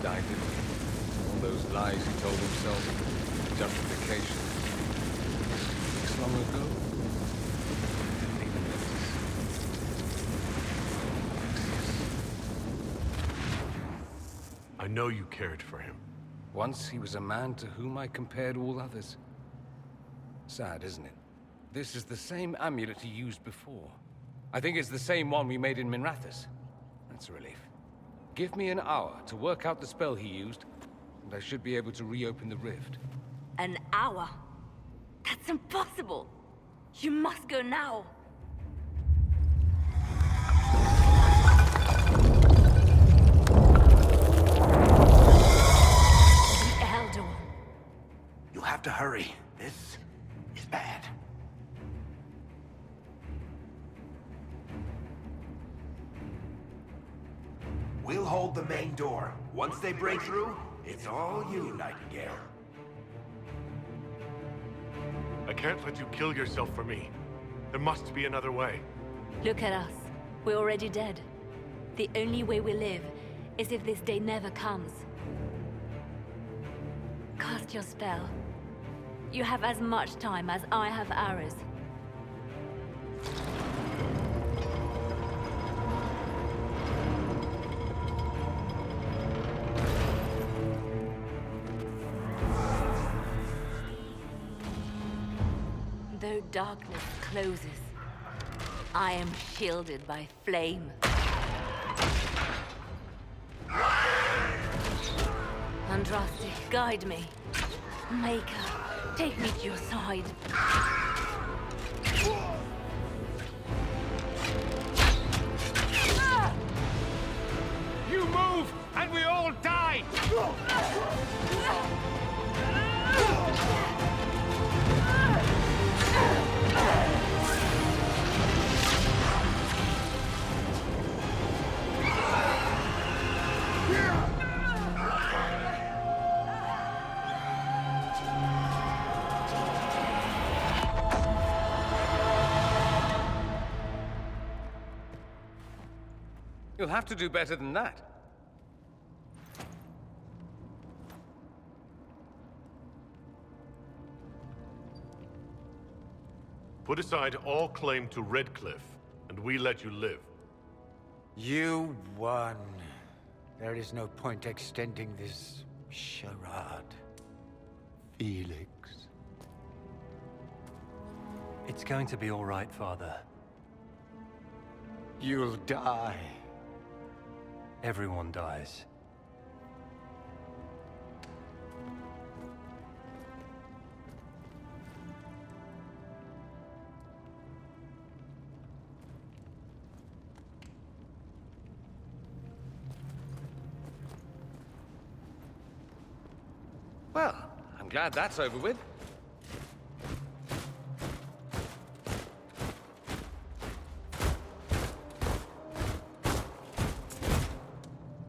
died, didn't he? All those lies he told himself, justification. Weeks long ago, I didn't even notice. I know you cared for him. Once he was a man to whom I compared all others. Sad, isn't it? This is the same amulet he used before. I think it's the same one we made in Minrathous. That's a relief. Give me an hour to work out the spell he used, and I should be able to reopen the rift. An hour? That's impossible! You must go now! The Elder One. You'll have to hurry. This is bad. We'll hold the main door. Once they break through, it's all you, Nightingale. I can't let you kill yourself for me. There must be another way. Look at us. We're already dead. The only way we live is if this day never comes. Cast your spell. You have as much time as I have arrows. Though darkness closes, I am shielded by flame. Andraste, guide me. Maker, take me to your side. You move, and we all die! You'll have to do better than that. Put aside all claim to Redcliffe, and we let you live. You won. There is no point extending this charade. Felix. It's going to be all right, Father. You'll die. Everyone dies. Well, I'm glad that's over with.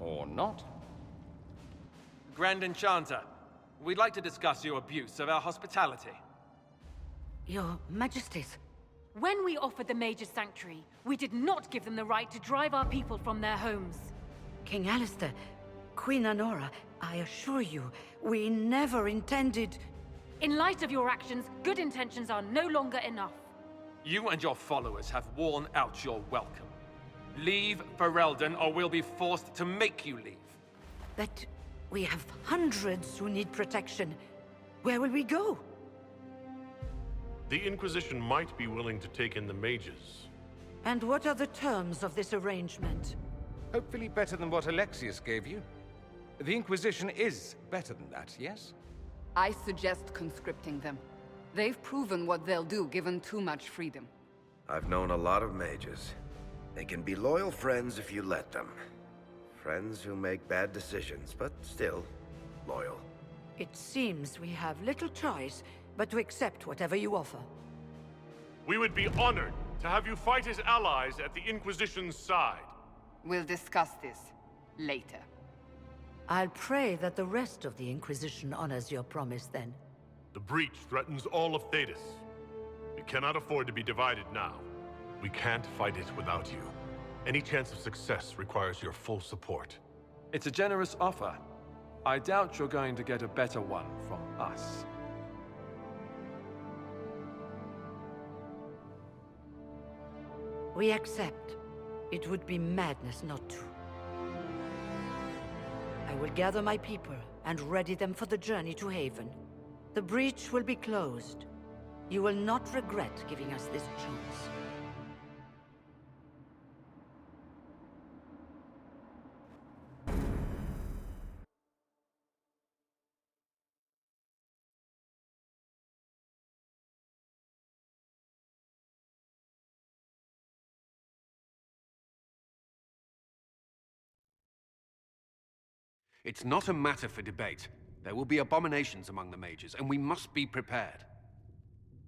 Or not. Grand Enchanter, we'd like to discuss your abuse of our hospitality. Your Majesties. When we offered the Mage's Sanctuary, we did not give them the right to drive our people from their homes. King Alistair, Queen Anora, I assure you, we never intended... In light of your actions, good intentions are no longer enough. You and your followers have worn out your welcome. Leave Ferelden, or we'll be forced to make you leave. But we have hundreds who need protection. Where will we go? The Inquisition might be willing to take in the mages. And what are the terms of this arrangement? Hopefully better than what Alexius gave you. The Inquisition is better than that, yes? I suggest conscripting them. They've proven what they'll do given too much freedom. I've known a lot of mages. They can be loyal friends if you let them. Friends who make bad decisions, but still loyal. It seems we have little choice but to accept whatever you offer. We would be honored to have you fight as allies at the Inquisition's side. We'll discuss this later. I'll pray that the rest of the Inquisition honors your promise then. The breach threatens all of Thedas. We cannot afford to be divided now. We can't fight it without you. Any chance of success requires your full support. It's a generous offer, I doubt you're going to get a better one from us. We accept. It would be madness not to. I will gather my people and ready them for the journey to Haven. The breach will be closed. You will not regret giving us this chance. It's not a matter for debate. There will be abominations among the mages, and we must be prepared.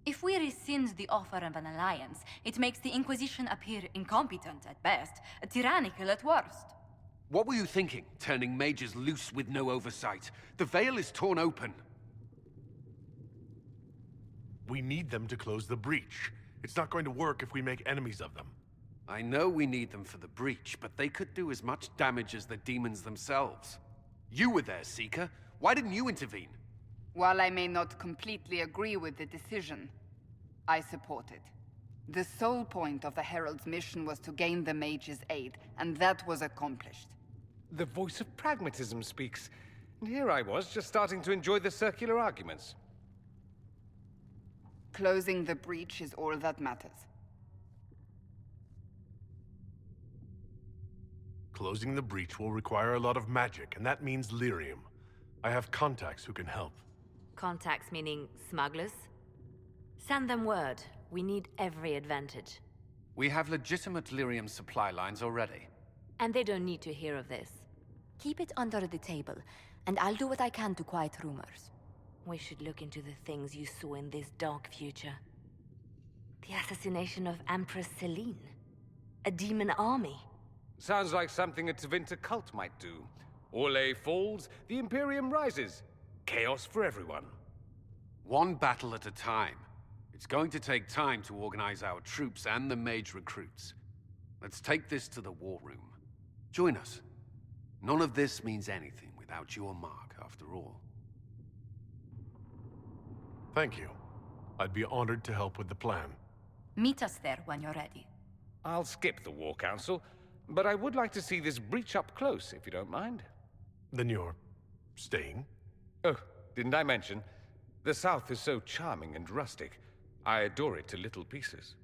If we rescind the offer of an alliance, it makes the Inquisition appear incompetent at best, tyrannical at worst. What were you thinking, turning mages loose with no oversight? The veil is torn open. We need them to close the breach. It's not going to work if we make enemies of them. I know we need them for the breach, but they could do as much damage as the demons themselves. You were there, Seeker. Why didn't you intervene? While I may not completely agree with the decision, I support it. The sole point of the Herald's mission was to gain the mage's aid, and that was accomplished. The voice of pragmatism speaks. And here I was, just starting to enjoy the circular arguments. Closing the breach is all that matters. Closing the breach will require a lot of magic, and that means lyrium. I have contacts who can help. Contacts meaning smugglers? Send them word. We need every advantage. We have legitimate lyrium supply lines already. And they don't need to hear of this. Keep it under the table, and I'll do what I can to quiet rumors. We should look into the things you saw in this dark future. The assassination of Empress Celine. A demon army. Sounds like something a Tevinter cult might do. Orlais falls, the Imperium rises. Chaos for everyone. One battle at a time. It's going to take time to organize our troops and the mage recruits. Let's take this to the war room. Join us. None of this means anything without your mark, after all. Thank you. I'd be honored to help with the plan. Meet us there when you're ready. I'll skip the War Council, but I would like to see this breach up close, if you don't mind. Then you're staying? Oh, didn't I mention? The South is so charming and rustic. I adore it to little pieces.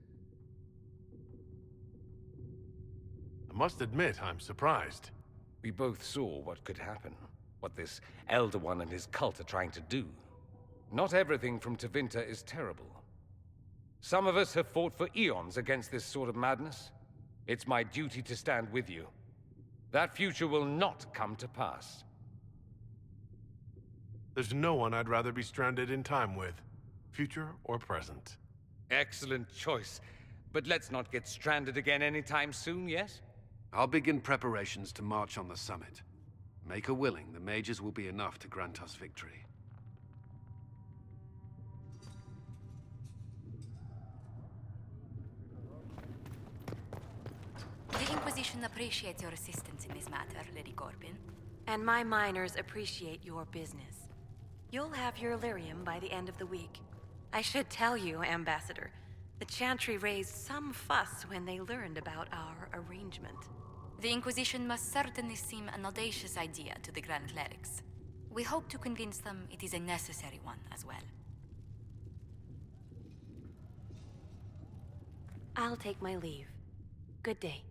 I must admit, I'm surprised. We both saw what could happen, what this Elder One and his cult are trying to do. Not everything from Tevinter is terrible. Some of us have fought for eons against this sort of madness. It's my duty to stand with you. That future will not come to pass. There's no one I'd rather be stranded in time with, future or present. Excellent choice. But let's not get stranded again anytime soon, yes? I'll begin preparations to march on the summit. Make her willing, the mages will be enough to grant us victory. The Inquisition appreciates your assistance in this matter, Lady Corbin. And my miners appreciate your business. You'll have your lyrium by the end of the week. I should tell you, Ambassador, the Chantry raised some fuss when they learned about our arrangement. The Inquisition must certainly seem an audacious idea to the Grand Clerics. We hope to convince them it is a necessary one as well. I'll take my leave. Good day.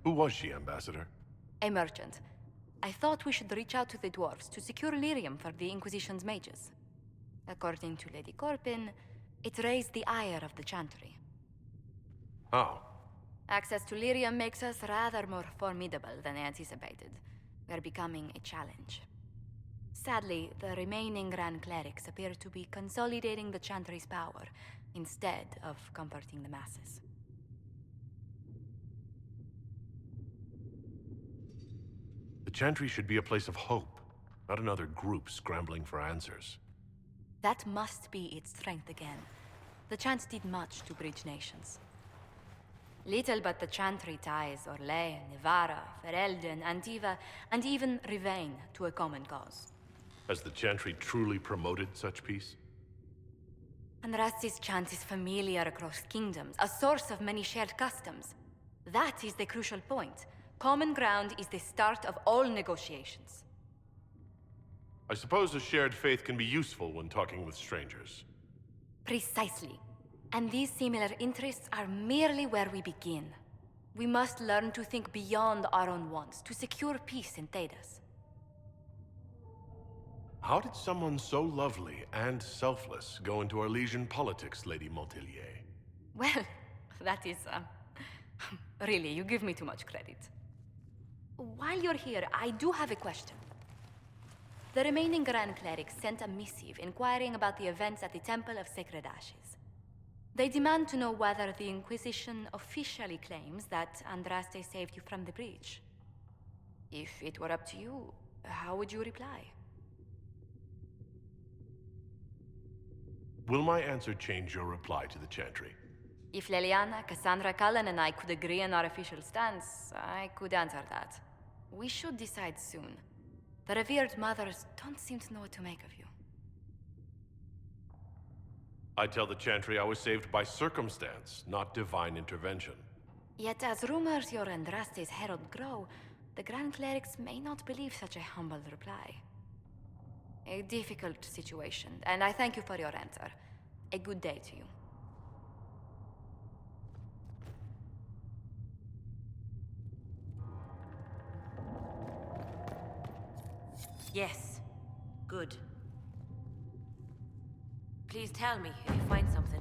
Who was she, Ambassador? A merchant. I thought we should reach out to the dwarves to secure lyrium for the Inquisition's mages. According to Lady Corbin, it raised the ire of the Chantry. How? Access to lyrium makes us rather more formidable than anticipated. We're becoming a challenge. Sadly, the remaining Grand Clerics appear to be consolidating the Chantry's power, instead of comforting the masses. The Chantry should be a place of hope, not another group scrambling for answers. That must be its strength again. The Chants did much to bridge nations. Little but the Chantry ties Orlais, Nivara, Ferelden, Antiva, and even Rivain to a common cause. Has the Chantry truly promoted such peace? Andraste's chant is familiar across kingdoms, a source of many shared customs. That is the crucial point. Common ground is the start of all negotiations. I suppose a shared faith can be useful when talking with strangers. Precisely. And these similar interests are merely where we begin. We must learn to think beyond our own wants to secure peace in Thedas. How did someone so lovely and selfless go into Arlesian politics, Lady Montelier? Well, that is, really, you give me too much credit. While you're here, I do have a question. The remaining Grand Clerics sent a missive inquiring about the events at the Temple of Sacred Ashes. They demand to know whether the Inquisition officially claims that Andraste saved you from the breach. If it were up to you, how would you reply? Will my answer change your reply to the Chantry? If Leliana, Cassandra, Cullen, and I could agree on our official stance, I could answer that. We should decide soon. The revered mothers don't seem to know what to make of you. I tell the Chantry I was saved by circumstance, not divine intervention. Yet as rumors your Andraste's herald grow, the Grand Clerics may not believe such a humble reply. A difficult situation, and I thank you for your answer. A good day to you. Yes. Good. Please tell me if you find something.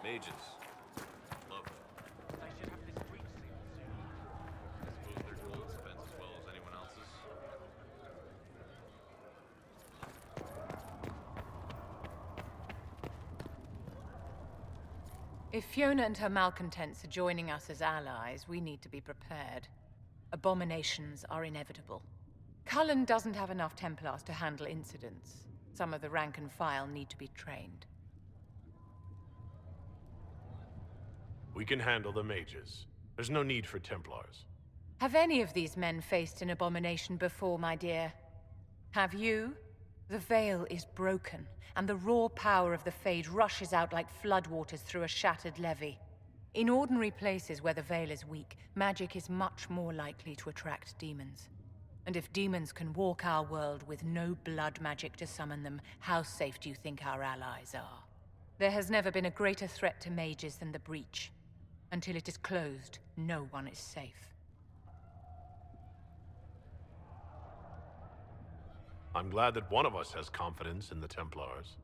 Mages. Love them. They should have this breach sealed soon. I suppose their clothes fence as well as anyone else's. If Fiona and her malcontents are joining us as allies, we need to be prepared. Abominations are inevitable. Cullen doesn't have enough Templars to handle incidents. Some of the rank and file need to be trained. We can handle the mages. There's no need for Templars. Have any of these men faced an abomination before, my dear? Have you? The veil is broken, and the raw power of the Fade rushes out like floodwaters through a shattered levee. In ordinary places where the veil is weak, magic is much more likely to attract demons. And if demons can walk our world with no blood magic to summon them, how safe do you think our allies are? There has never been a greater threat to mages than the breach. Until it is closed, no one is safe. I'm glad that one of us has confidence in the Templars.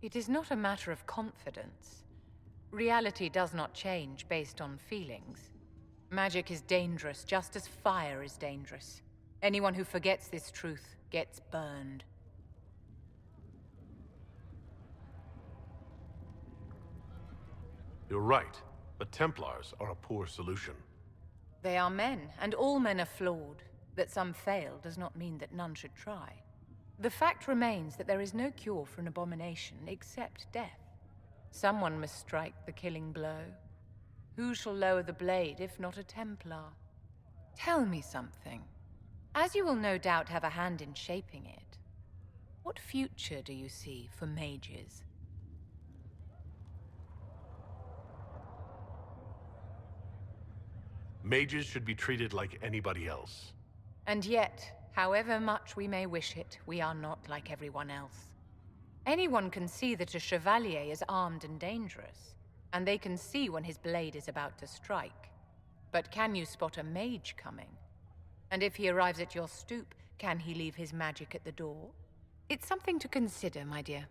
It is not a matter of confidence. Reality does not change based on feelings. Magic is dangerous, just as fire is dangerous. Anyone who forgets this truth gets burned. You're right. But Templars are a poor solution. They are men, and all men are flawed. That some fail does not mean that none should try. The fact remains that there is no cure for an abomination except death. Someone must strike the killing blow. Who shall lower the blade if not a Templar? Tell me something. As you will no doubt have a hand in shaping it, what future do you see for mages? Mages should be treated like anybody else. And yet, however much we may wish it, we are not like everyone else. Anyone can see that a chevalier is armed and dangerous, and they can see when his blade is about to strike. But can you spot a mage coming? And if he arrives at your stoop, can he leave his magic at the door? It's something to consider, my dear.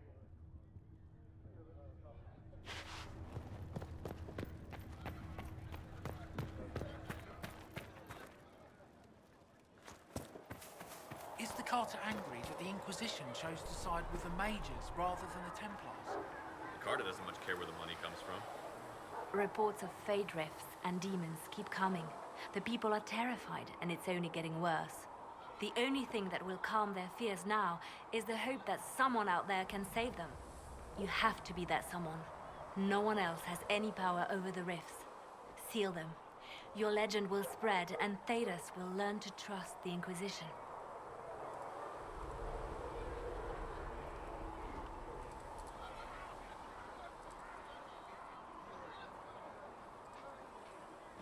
Is the Carter angry that the Inquisition chose to side with the mages rather than the Templars? The Carter doesn't much care where the money comes from. Reports of fade rifts and demons keep coming. The people are terrified, and it's only getting worse. The only thing that will calm their fears now is the hope that someone out there can save them. You have to be that someone. No one else has any power over the rifts. Seal them. Your legend will spread, and Thedas will learn to trust the Inquisition.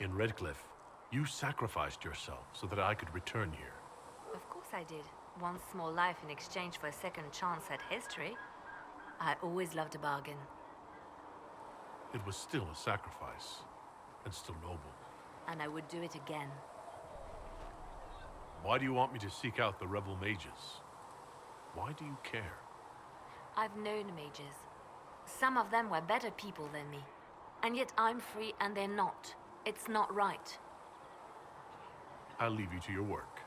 In Redcliffe, you sacrificed yourself so that I could return here. Of course I did. One small life in exchange for a second chance at history. I always loved a bargain. It was still a sacrifice, and still noble. And I would do it again. Why do you want me to seek out the rebel mages? Why do you care? I've known mages. Some of them were better people than me. And yet I'm free and they're not. It's not right. I'll leave you to your work.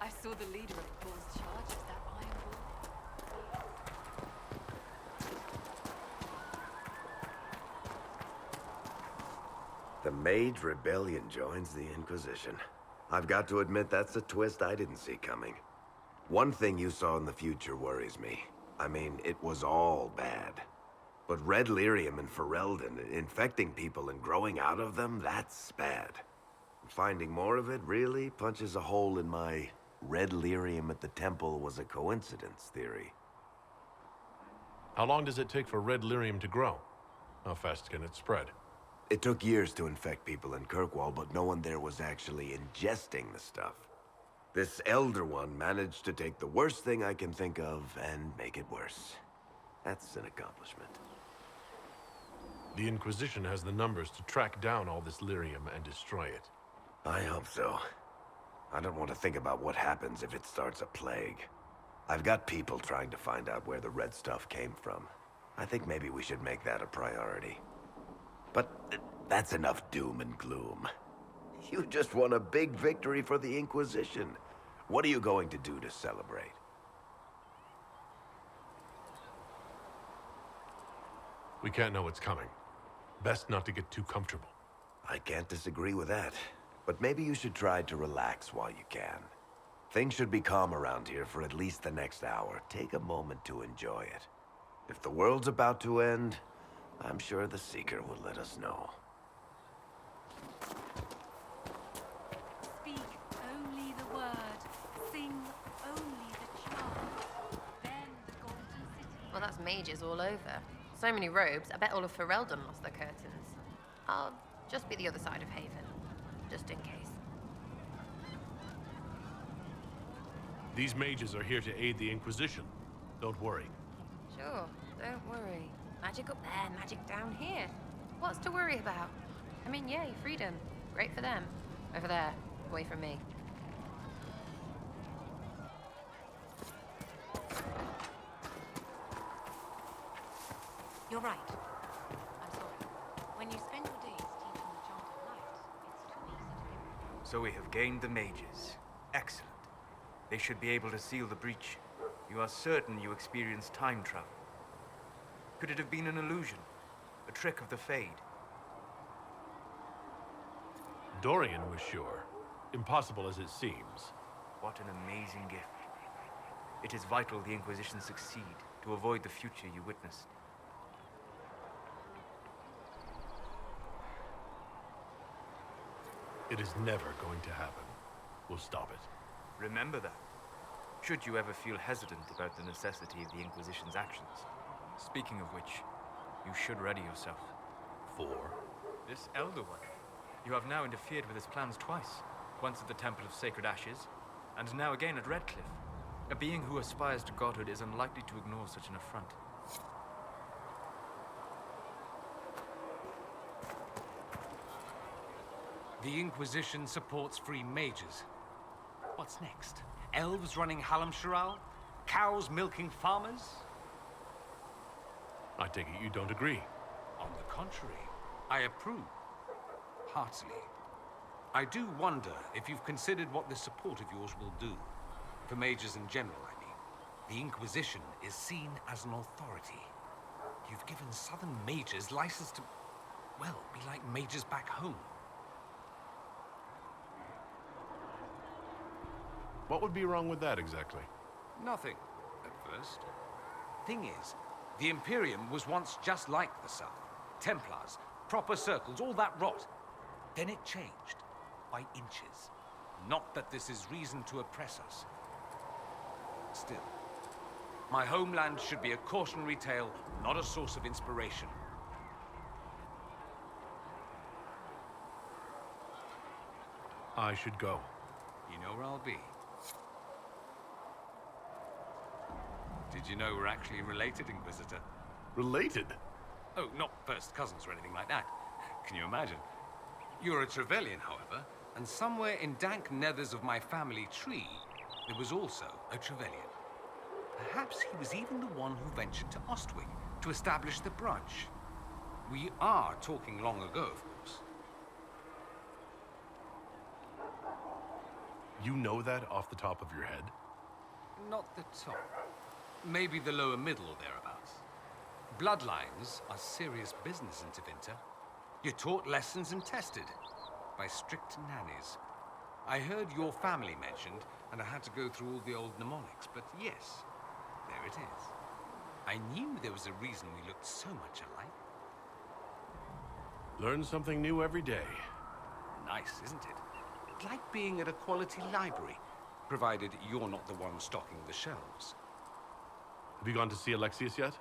I saw the leader of Paul's charge as that iron bull. The Mage Rebellion joins the Inquisition. I've got to admit that's a twist I didn't see coming. One thing you saw in the future worries me. I mean, it was all bad. But red lyrium and Ferelden, infecting people and growing out of them, that's bad. Finding more of it really punches a hole in my red lyrium at the temple was a coincidence theory. How long does it take for red lyrium to grow? How fast can it spread? It took years to infect people in Kirkwall, but no one there was actually ingesting the stuff. This Elder One managed to take the worst thing I can think of and make it worse. That's an accomplishment. The Inquisition has the numbers to track down all this lyrium and destroy it. I hope so. I don't want to think about what happens if it starts a plague. I've got people trying to find out where the red stuff came from. I think maybe we should make that a priority. But that's enough doom and gloom. You just won a big victory for the Inquisition. What are you going to do to celebrate? We can't know what's coming. Best not to get too comfortable. I can't disagree with that. But maybe you should try to relax while you can. Things should be calm around here for at least the next hour. Take a moment to enjoy it. If the world's about to end, I'm sure the Seeker will let us know. Speak only the word. Sing only the charm. Then the golden city. Well, that's mages all over. So many robes, I bet all of Ferelden lost their curtains. I'll just be the other side of Haven, just in case. These mages are here to aid the Inquisition. Don't worry. Sure, don't worry. Magic up there, magic down here. What's to worry about? I mean, yay, freedom. Great for them. Over there, away from me. You're right. I'm sorry. When you spend your days teaching the chant of light, it's too easy to get... So we have gained the mages. Excellent. They should be able to seal the breach. You are certain you experienced time travel. Could it have been an illusion? A trick of the Fade? Dorian was sure. Impossible as it seems. What an amazing gift. It is vital the Inquisition succeed to avoid the future you witnessed. It is never going to happen. We'll stop it. Remember that. Should you ever feel hesitant about the necessity of the Inquisition's actions. Speaking of which, you should ready yourself. For? This Elder One. You have now interfered with his plans twice. Once at the Temple of Sacred Ashes, and now again at Redcliffe. A being who aspires to godhood is unlikely to ignore such an affront. The Inquisition supports free mages. What's next? Elves running Hallamsharal? Cows milking farmers? I take it you don't agree. On the contrary, I approve. Heartily. I do wonder if you've considered what this support of yours will do. For mages in general, I mean. The Inquisition is seen as an authority. You've given Southern mages license to, well, be like mages back home. What would be wrong with that exactly? Nothing, at first. Thing is, the Imperium was once just like the South. Templars, proper circles, all that rot. Then it changed, by inches. Not that this is reason to oppress us. Still, my homeland should be a cautionary tale, not a source of inspiration. I should go. You know where I'll be. Did you know we're actually related, Inquisitor? Related? Oh, not first cousins or anything like that. Can you imagine? You're a Trevelyan, however, and somewhere in dank nethers of my family tree, there was also a Trevelyan. Perhaps he was even the one who ventured to Ostwing to establish the branch. We are talking long ago, of course. You know that off the top of your head? Not the top. Maybe the lower middle or thereabouts. Bloodlines are serious business in Tevinter. You're taught lessons and tested by strict nannies. I heard your family mentioned, and I had to go through all the old mnemonics, but yes, there it is. I knew there was a reason we looked so much alike. Learn something new every day. Nice, isn't it? Like being at a quality library, provided you're not the one stocking the shelves. Have you gone to see Alexius yet?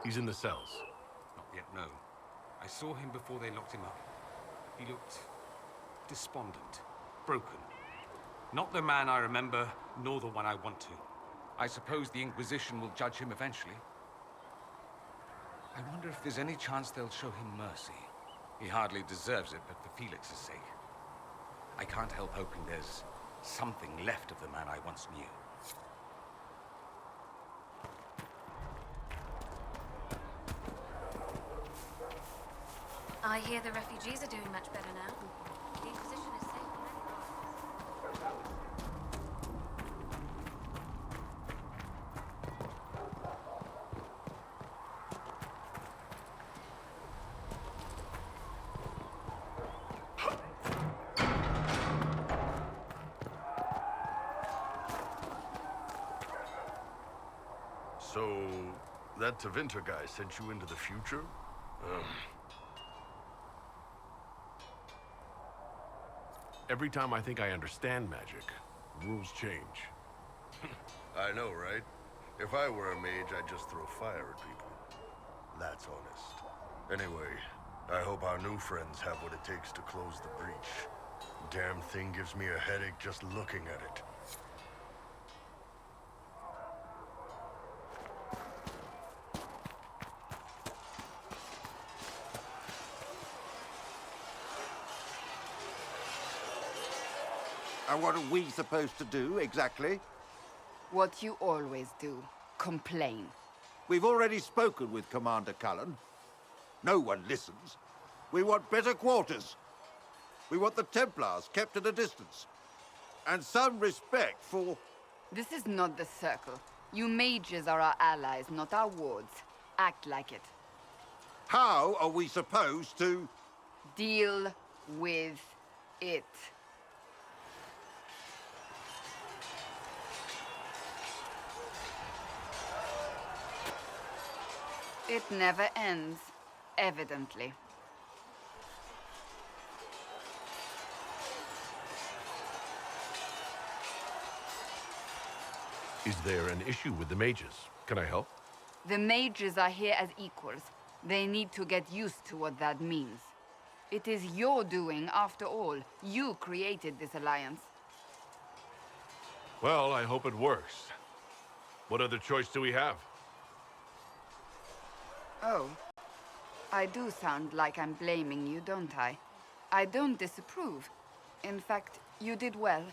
He's in the cells. Not yet, no. I saw him before they locked him up. He looked despondent, broken. Not the man I remember, nor the one I want to. I suppose the Inquisition will judge him eventually. I wonder if there's any chance they'll show him mercy. He hardly deserves it, but for Felix's sake. I can't help hoping there's something left of the man I once knew. I hear the refugees are doing much better now. The Inquisition is safe from many So, that Tevinter guy sent you into the future? Every time I think I understand magic, rules change. I know, right? If I were a mage, I'd just throw fire at people. That's honest. Anyway, I hope our new friends have what it takes to close the breach. Damn thing gives me a headache just looking at it. And what are we supposed to do, exactly? What you always do. Complain. We've already spoken with Commander Cullen. No one listens. We want better quarters. We want the Templars kept at a distance. And some respect for... This is not the Circle. You mages are our allies, not our wards. Act like it. How are we supposed to... Deal with it. It never ends, evidently. Is there an issue with the mages? Can I help? The mages are here as equals. They need to get used to what that means. It is your doing, after all. You created this alliance. Well, I hope it works. What other choice do we have? Oh. I do sound like I'm blaming you, don't I? I don't disapprove. In fact, you did well.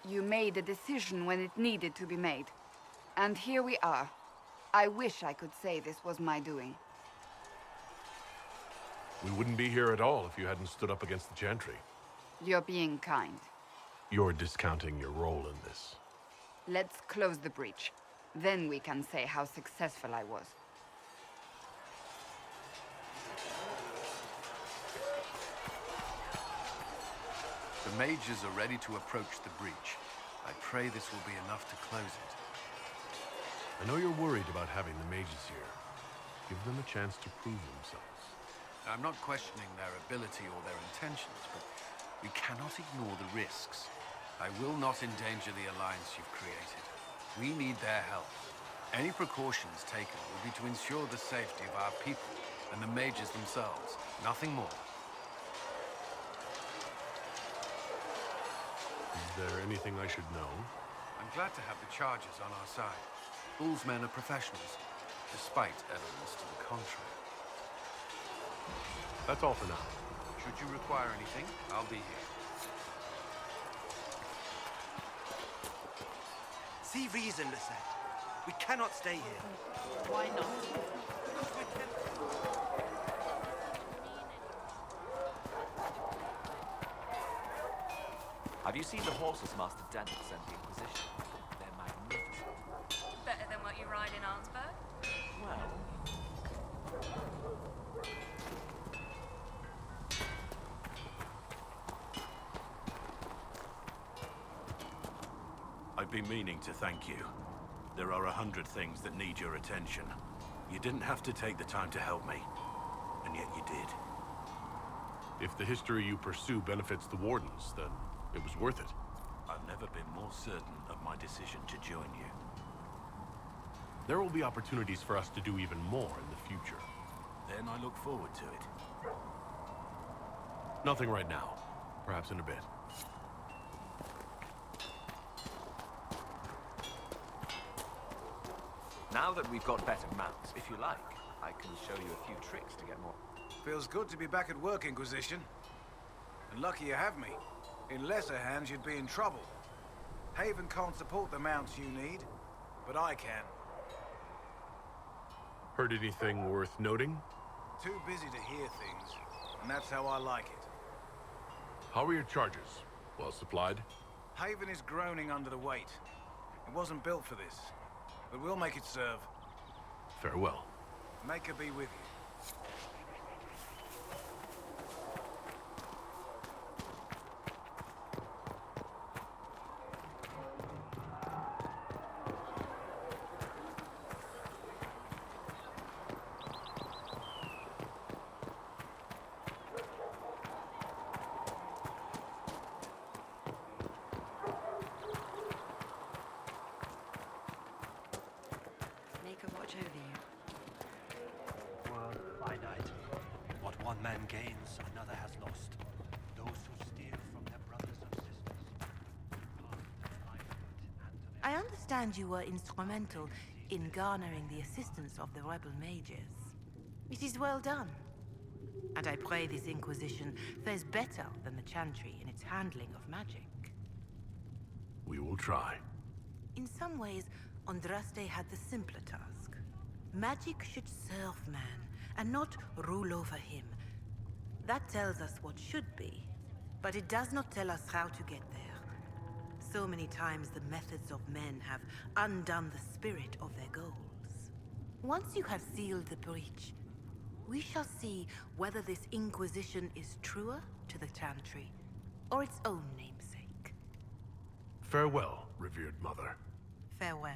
You made a decision when it needed to be made. And here we are. I wish I could say this was my doing. We wouldn't be here at all if you hadn't stood up against the Chantry. You're being kind. You're discounting your role in this. Let's close the breach. Then we can say how successful I was. The mages are ready to approach the breach. I pray this will be enough to close it. I know you're worried about having the mages here. Give them a chance to prove themselves. I'm not questioning their ability or their intentions, but we cannot ignore the risks. I will not endanger the alliance you've created. We need their help. Any precautions taken will be to ensure the safety of our people and the mages themselves. Nothing more. Is there anything I should know? I'm glad to have the charges on our side. Bull's men are professionals, despite evidence to the contrary. That's all for now. Should you require anything, I'll be here. See reason, Lisette. We cannot stay here. Why not? Have you seen the horses Master Daniel sent the Inquisition? They're magnificent. Better than what you ride in Arnsberg? Well... I've been meaning to thank you. There are 100 things that need your attention. You didn't have to take the time to help me, and yet you did. If the history you pursue benefits the Wardens, then it was worth it. I've never been more certain of my decision to join you. There will be opportunities for us to do even more in the future. Then I look forward to it. Nothing right now. Perhaps in a bit. Now that we've got better mounts, if you like, I can show you a few tricks to get more. Feels good to be back at work, Inquisition. And lucky you have me. In lesser hands, you'd be in trouble. Haven can't support the mounts you need, but I can. Heard anything worth noting? Too busy to hear things, and that's how I like it. How are your charges? Well supplied? Haven is groaning under the weight. It wasn't built for this, but we'll make it serve. Farewell. Make her be with you. Make a watch over you. World finite. What one man gains, another has lost. Those who steal from their brothers and sisters. I understand you were instrumental in garnering the assistance of the rebel mages. It is well done. And I pray this Inquisition fares better than the Chantry in its handling of magic. We will try. In some ways, Andraste had the simpler task. Magic should serve man, and not rule over him. That tells us what should be, but it does not tell us how to get there. So many times the methods of men have undone the spirit of their goals. Once you have sealed the breach, we shall see whether this Inquisition is truer to the Chantry, or its own namesake. Farewell, revered mother. Farewell.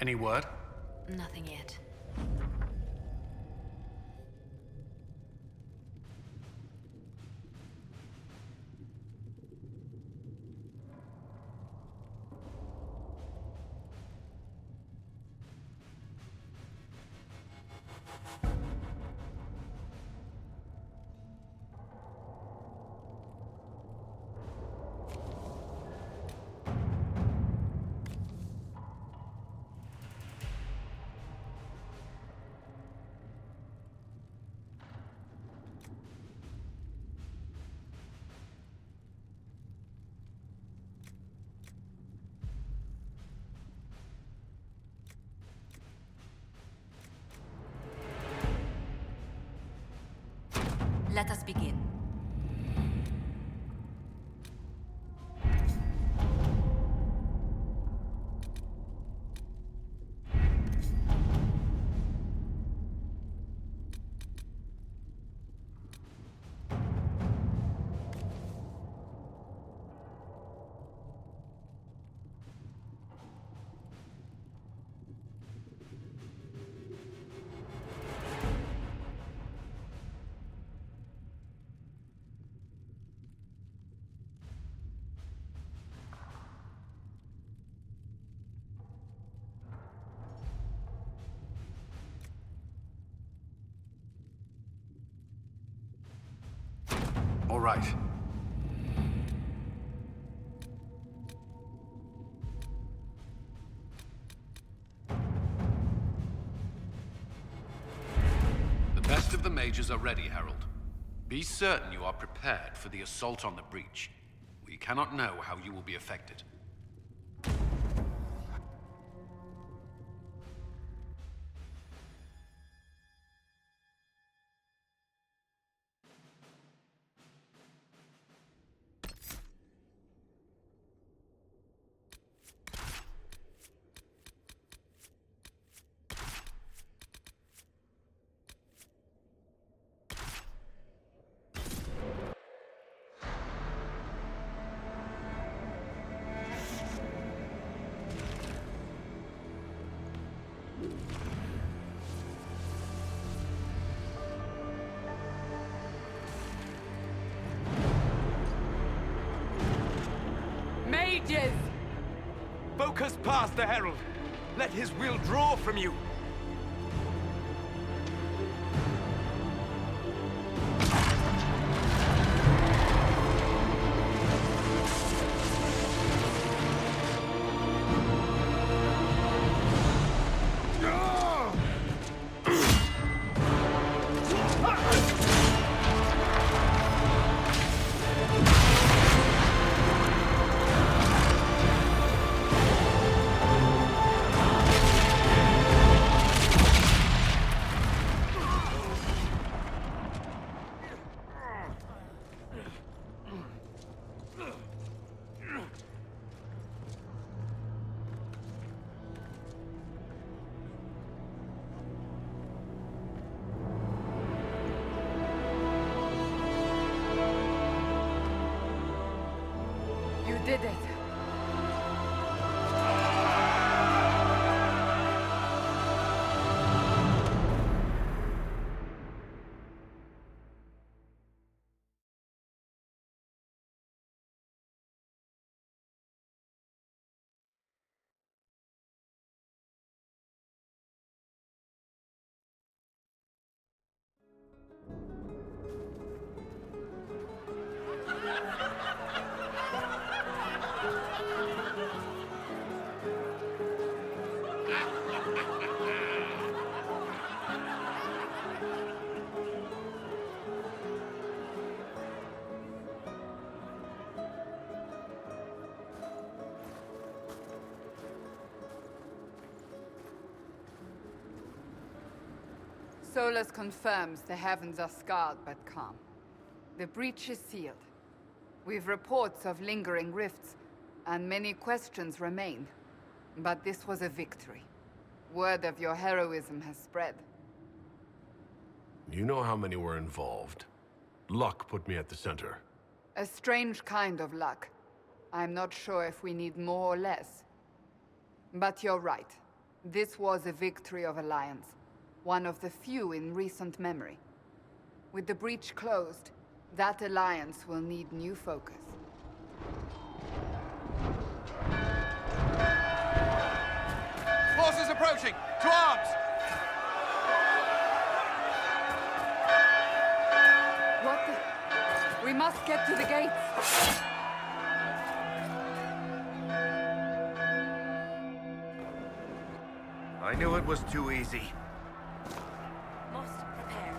Any word? Nothing yet. Let us begin. All right. The best of the mages are ready, Herald. Be certain you are prepared for the assault on the breach. We cannot know how you will be affected. Mages! Focus past the Herald. Let his will draw from you. You did it. Solus confirms the heavens are scarred but calm. The breach is sealed. We've reports of lingering rifts, and many questions remain. But this was a victory. Word of your heroism has spread. You know how many were involved. Luck put me at the center. A strange kind of luck. I'm not sure if we need more or less. But you're right. This was a victory of Alliance. One of the few in recent memory. With the breach closed, that alliance will need new focus. Forces approaching! To arms! What the... We must get to the gates! I knew it was too easy. Most prepared.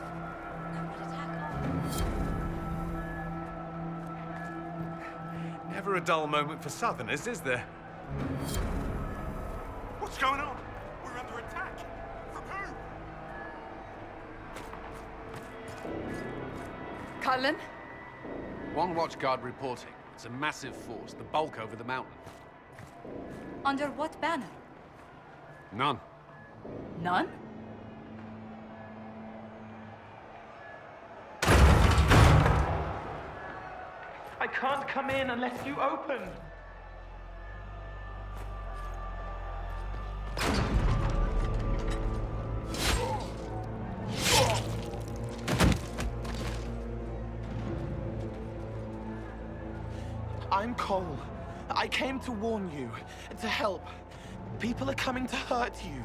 What attack on? Never a dull moment for Southerners, is there? What's going on? We're under attack. From who? Cullen? One watchguard reporting. It's a massive force, the bulk over the mountain. Under what banner? None. None? I can't come in unless you open. I'm Cole. I came to warn you, to help. People are coming to hurt you.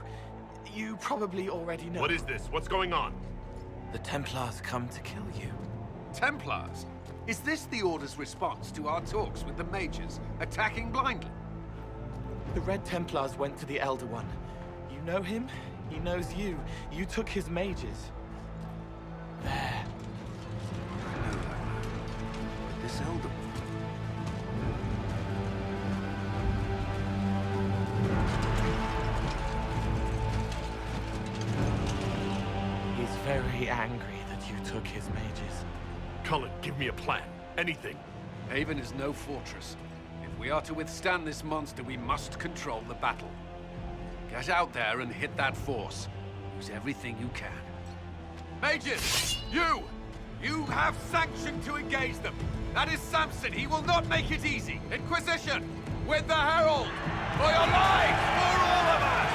You probably already know. What is this? What's going on? The Templars come to kill you. Templars? Is this the Order's response to our talks with the mages, attacking blindly? The Red Templars went to the Elder One. You know him? He knows you. You took his mages. There. I know that man. But this Elder One... He's very angry that you took his mages. Cullen, give me a plan. Anything. Haven is no fortress. If we are to withstand this monster, we must control the battle. Get out there and hit that force. Use everything you can. Mages! You! You have sanction to engage them. That is Samson. He will not make it easy. Inquisition! With the Herald! For your lives! For all of us!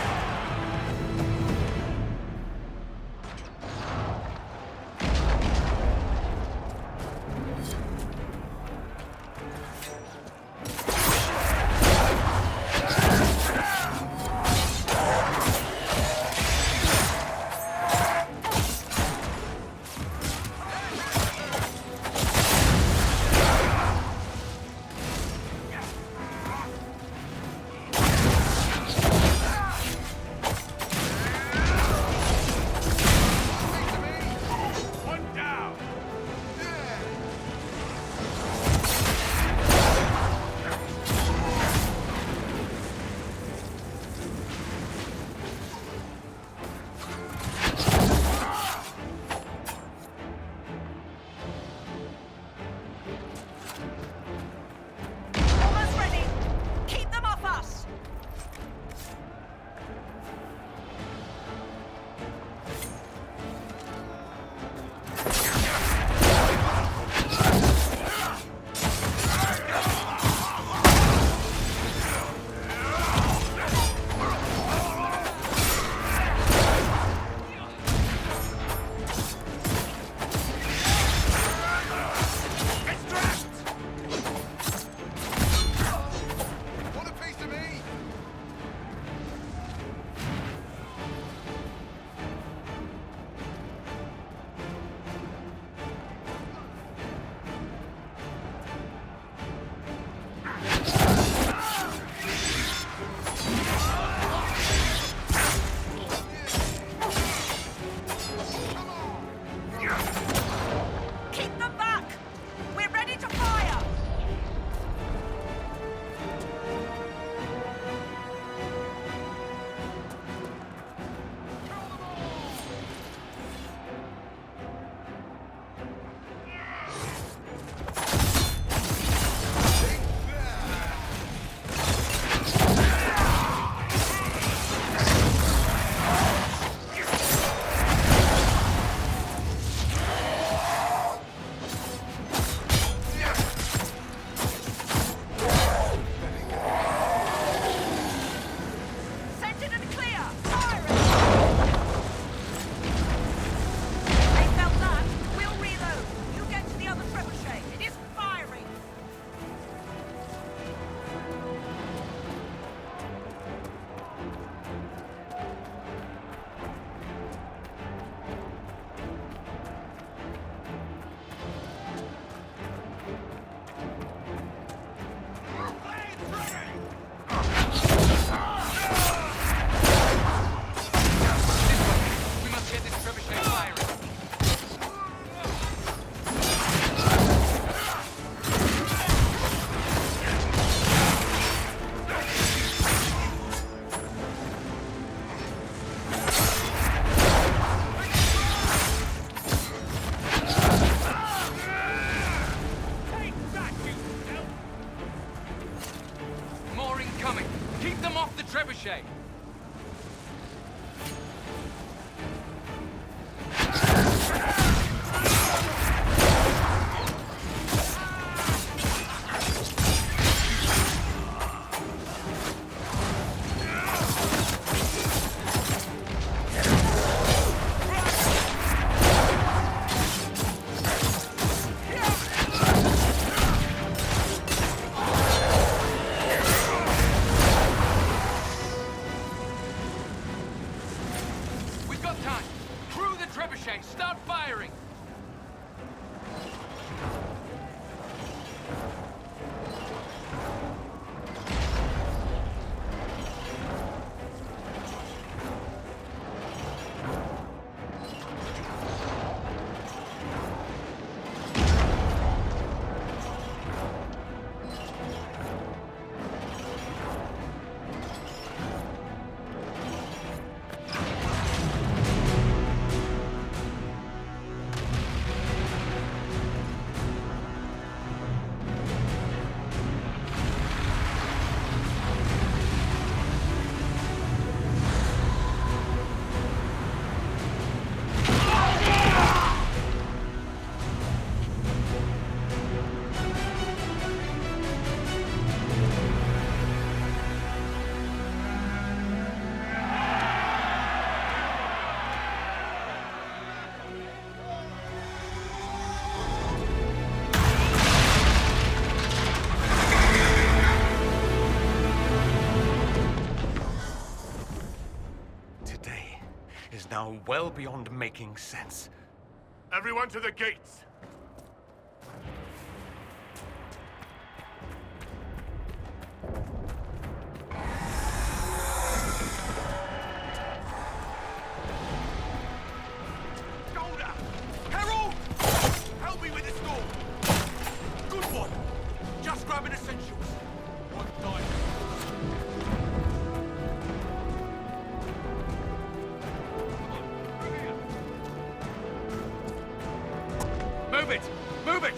ricochet! Start firing! Now well beyond making sense. Everyone to the gates! Shoulder! Herald! Help me with this door! Good one! Just grabbing essentials. One time. Move it! Move it!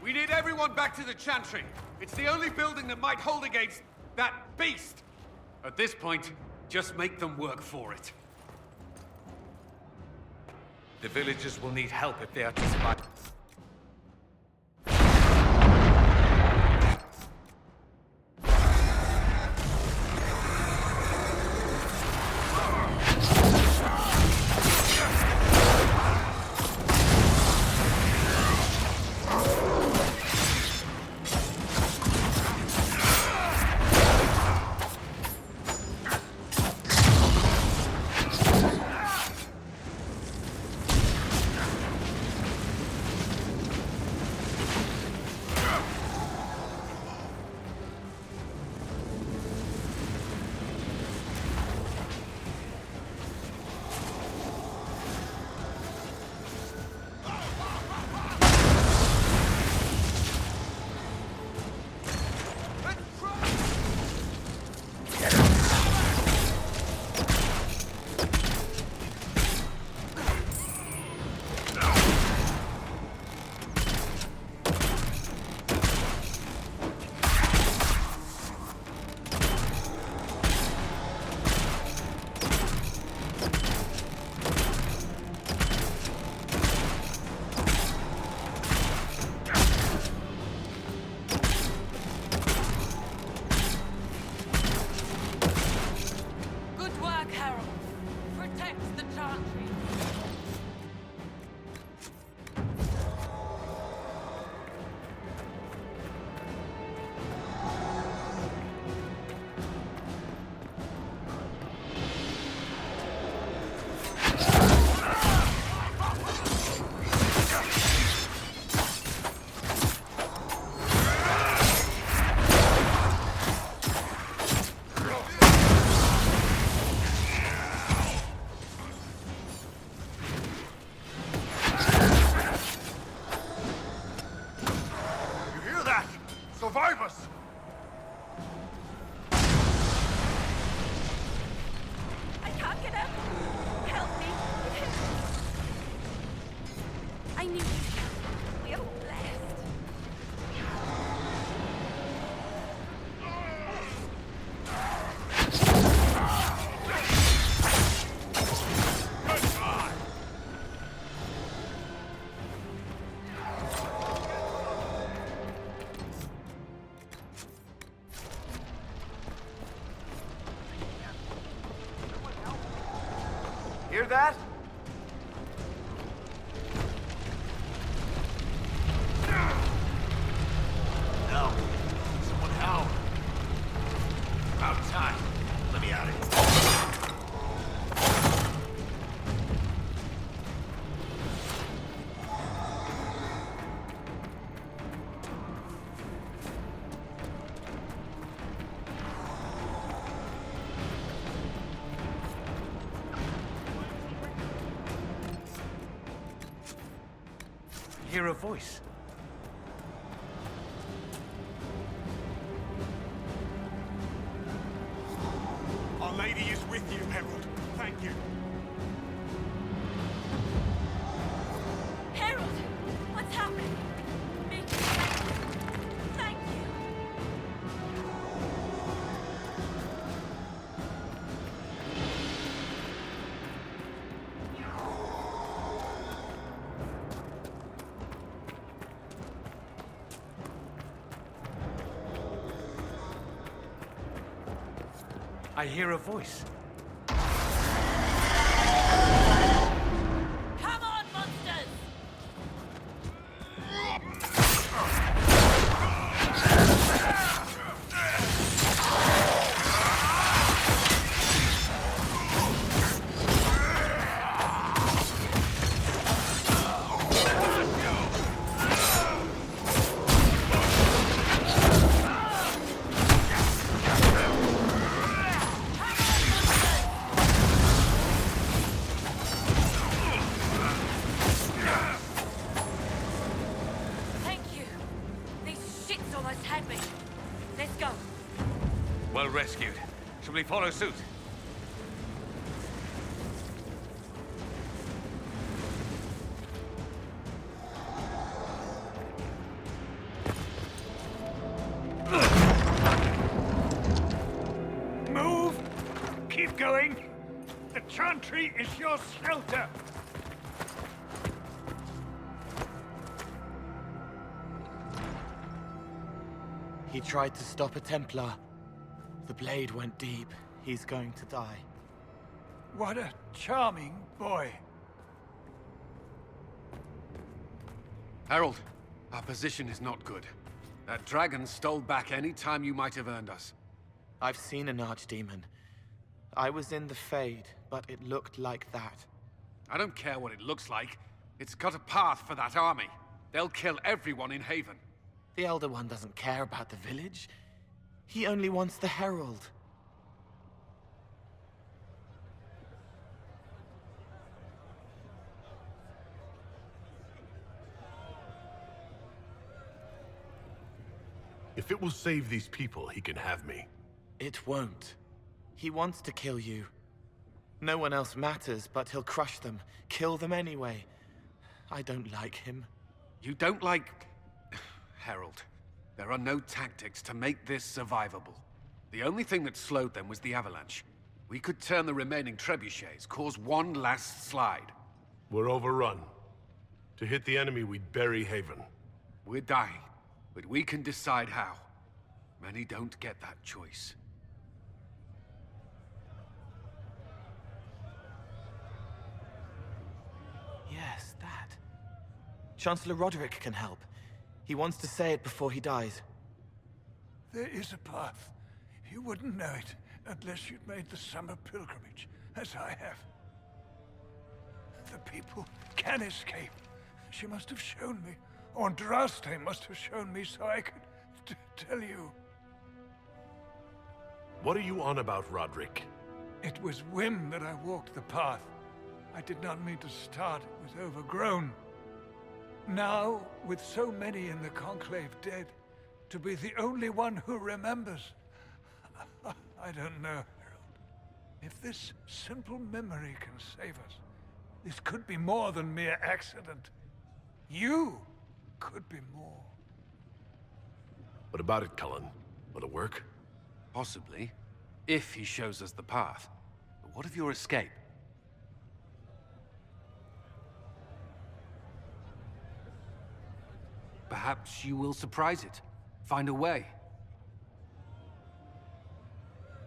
We need everyone back to the Chantry. It's the only building that might hold against that beast. At this point, just make them work for it. The villagers will need help if they are to survive. Survivors! I can't get up. Help me. I need you. We are blessed. Hear that? Help! Someone help! About time. Let me out of here. Hear a voice. Our Lady is with you, Herald. Thank you. Harold! What's happening? Me. Thank you. I hear a voice. Come on, monsters! Thank you. These shits almost had me. Let's go. Well rescued. Shall we follow suit? Move! Keep going! The Chantry is your shelter! He tried to stop a Templar. The blade went deep. He's going to die. What a charming boy. Harold, our position is not good. That dragon stole back any time you might have earned us. I've seen an archdemon. I was in the Fade, but it looked like that. I don't care what it looks like. It's got a path for that army. They'll kill everyone in Haven. The Elder One doesn't care about the village. He only wants the Herald. If it will save these people, he can have me. It won't. He wants to kill you. No one else matters, but he'll crush them, kill them anyway. I don't like him. You don't like... Harold, there are no tactics to make this survivable. The only thing that slowed them was the avalanche. We could turn the remaining trebuchets, cause one last slide. We're overrun. To hit the enemy, we'd bury Haven. We're dying, but we can decide how. Many don't get that choice. Yes, that. Chancellor Roderick can help. He wants to say it before he dies. There is a path. You wouldn't know it unless you'd made the summer pilgrimage, as I have. The people can escape. She must have shown me. Or Andraste must have shown me so I could tell you. What are you on about, Roderick? It was whim that I walked the path. I did not mean to start. It was overgrown. Now, with so many in the Conclave dead, to be the only one who remembers... I don't know, Harold. If this simple memory can save us, this could be more than mere accident. You could be more. What about it, Cullen? Will it work? Possibly, if he shows us the path. But what of your escape? Perhaps you will surprise it. Find a way.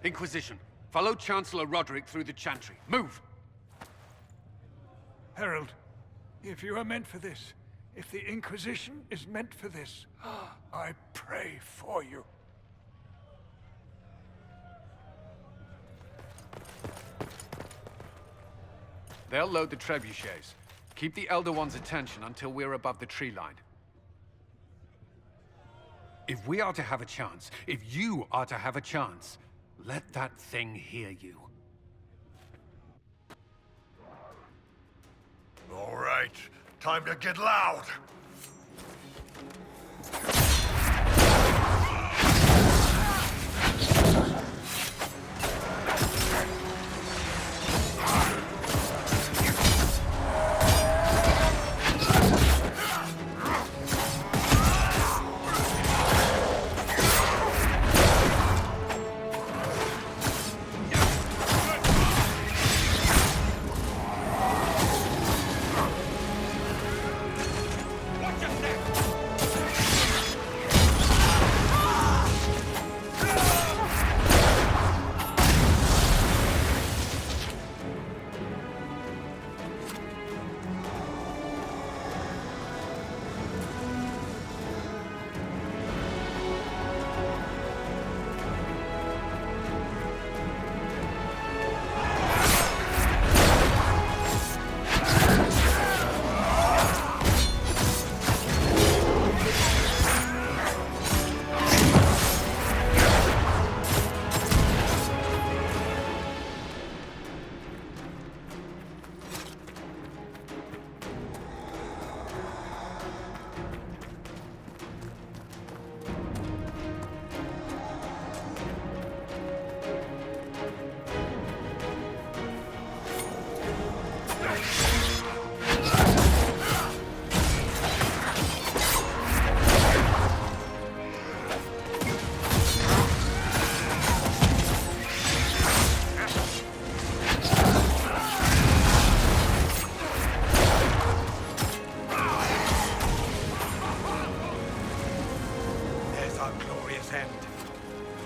Inquisition, follow Chancellor Roderick through the Chantry. Move! Herald, if you are meant for this, if the Inquisition is meant for this, I pray for you. They'll load the trebuchets. Keep the Elder One's attention until we're above the tree line. If we are to have a chance, if you are to have a chance, let that thing hear you. All right, time to get loud.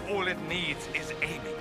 All it needs is aiming.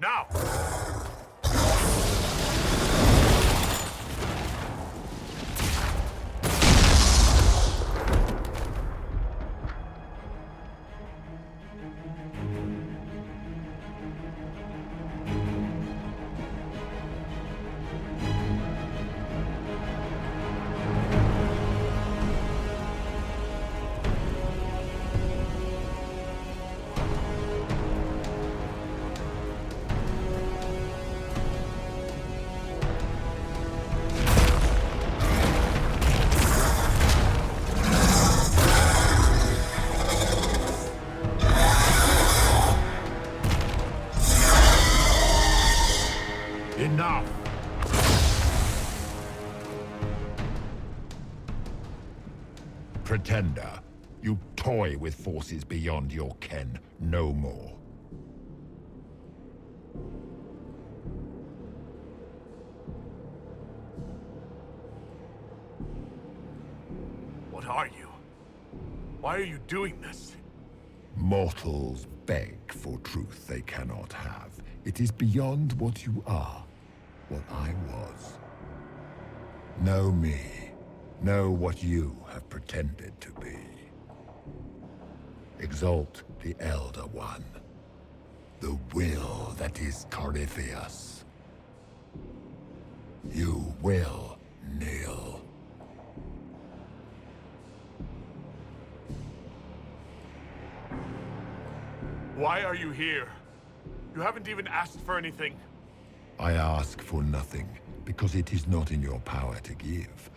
Now! Enough! Pretender, you toy with forces beyond your ken, no more. What are you? Why are you doing this? Mortals beg for truth they cannot have. It is beyond what you are, what I was. Know me. Know what you have pretended to be. Exalt the Elder One. The will that is Corypheus. You will kneel. Why are you here? You haven't even asked for anything. I ask for nothing, because it is not in your power to give.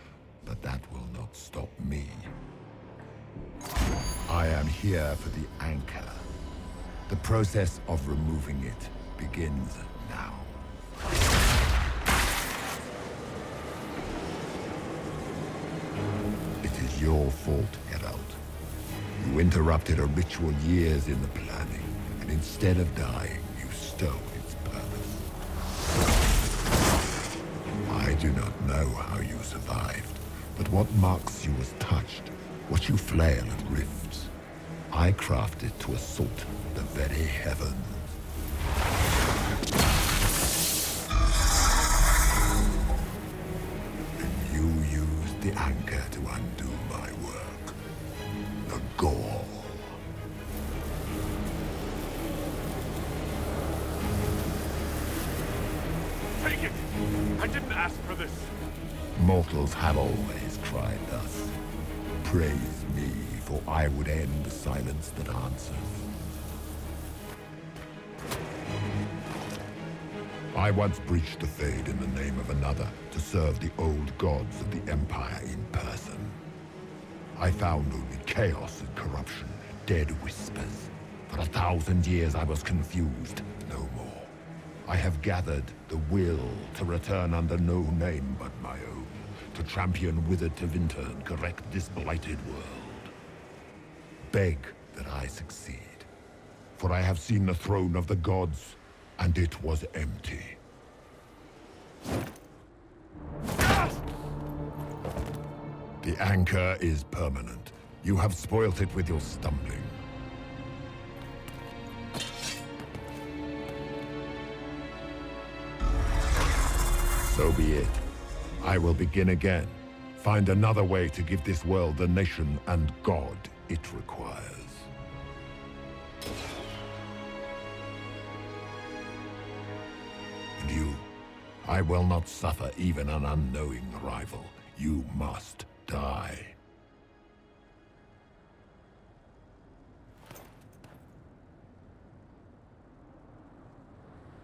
But that will not stop me. I am here for the anchor. The process of removing it begins now. It is your fault, Herald. You interrupted a ritual years in the planning, and instead of dying, you stole its purpose. I do not know how you survived, but what marks you as touched, what you flail at rifts, I crafted to assault the very heavens. And you used the anchor to undo my work. The gall. Take it! I didn't ask for this! Mortals have always tried thus. Praise me, for I would end the silence that answers. I once breached the Fade in the name of another to serve the old gods of the Empire in person. I found only chaos and corruption, dead whispers. For 1,000 years I was confused, no more. I have gathered the will to return under no name but my own, to champion withered Tevinter and correct this blighted world. Beg that I succeed, for I have seen the throne of the gods, and it was empty. The anchor is permanent. You have spoilt it with your stumbling. So be it. I will begin again. Find another way to give this world the nation and God it requires. And you, I will not suffer even an unknowing rival. You must die.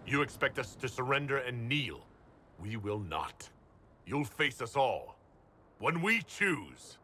You expect us to surrender and kneel. We will not. You'll face us all. When we choose.